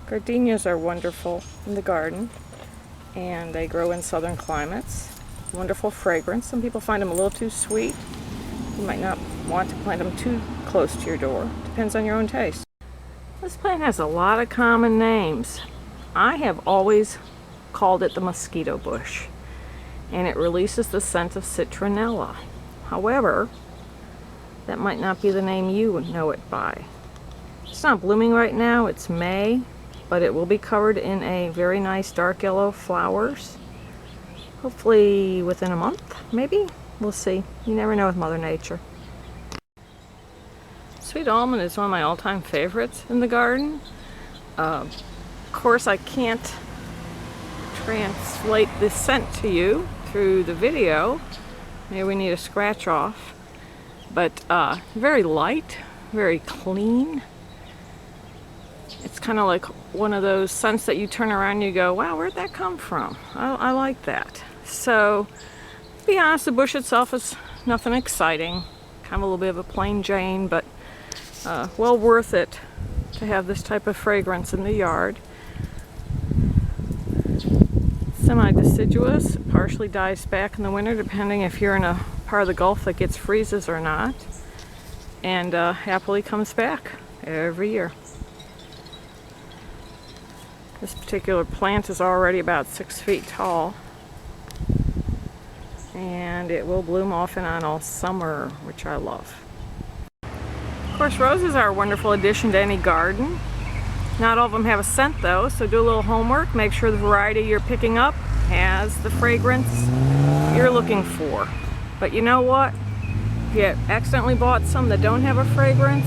Gardenias are wonderful in the garden, and they grow in southern climates. Wonderful fragrance. Some people find them a little too sweet. You might not want to plant them too close to your door. Depends on your own taste. This plant has a lot of common names. I have always called it the mosquito bush, and it releases the scent of citronella. However, that might not be the name you know it by. It's not blooming right now, it's May, but it will be covered in a very nice dark yellow flowers. Hopefully within a month, maybe? We'll see. You never know with Mother Nature. Sweet almond is one of my all-time favorites in the garden. Of course, I can't translate the scent to you through the video. Maybe we need a scratch off. But very light, very clean. It's kind of like one of those scents that you turn around and you go, wow, where'd that come from? I like that. So, to be honest, the bush itself is nothing exciting. Kind of a little bit of a plain Jane, but well worth it to have this type of fragrance in the yard. Semi-deciduous, partially dies back in the winter depending if you're in a part of the Gulf that gets freezes or not, and happily comes back every year. This particular plant is already about 6 feet tall, and it will bloom off and on all summer, which I love. Of course, roses are a wonderful addition to any garden. Not all of them have a scent though, so do a little homework. Make sure the variety you're picking up has the fragrance you're looking for. But you know what? If you accidentally bought some that don't have a fragrance,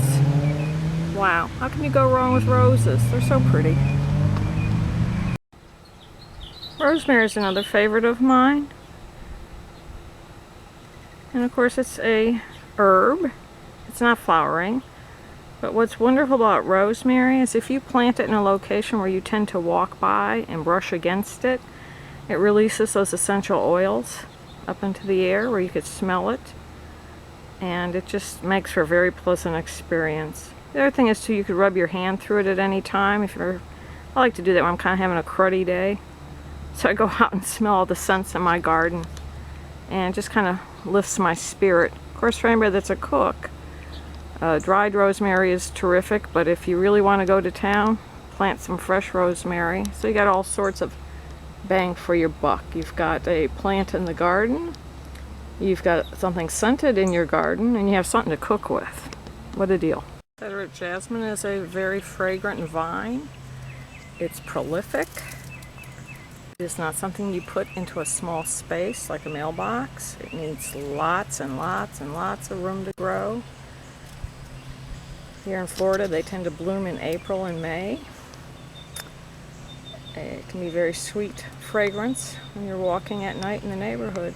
wow, how can you go wrong with roses? They're so pretty. Rosemary is another favorite of mine. And of course it's a herb. It's not flowering. But what's wonderful about rosemary is if you plant it in a location where you tend to walk by and brush against it, it releases those essential oils up into the air where you could smell it. And it just makes for a very pleasant experience. The other thing is too, you could rub your hand through it at any time. I like to do that when I'm kind of having a cruddy day. So I go out and smell all the scents in my garden, and it just kind of lifts my spirit. Of course, for anybody that's a cook, dried rosemary is terrific, but if you really want to go to town, plant some fresh rosemary. So you got all sorts of bang for your buck. You've got a plant in the garden, you've got something scented in your garden, and you have something to cook with. What a deal. Confederate jasmine is a very fragrant vine. It's prolific. It is not something you put into a small space like a mailbox. It needs lots and lots and lots of room to grow. Here in Florida, they tend to bloom in April and May. It can be very sweet fragrance when you're walking at night in the neighborhood.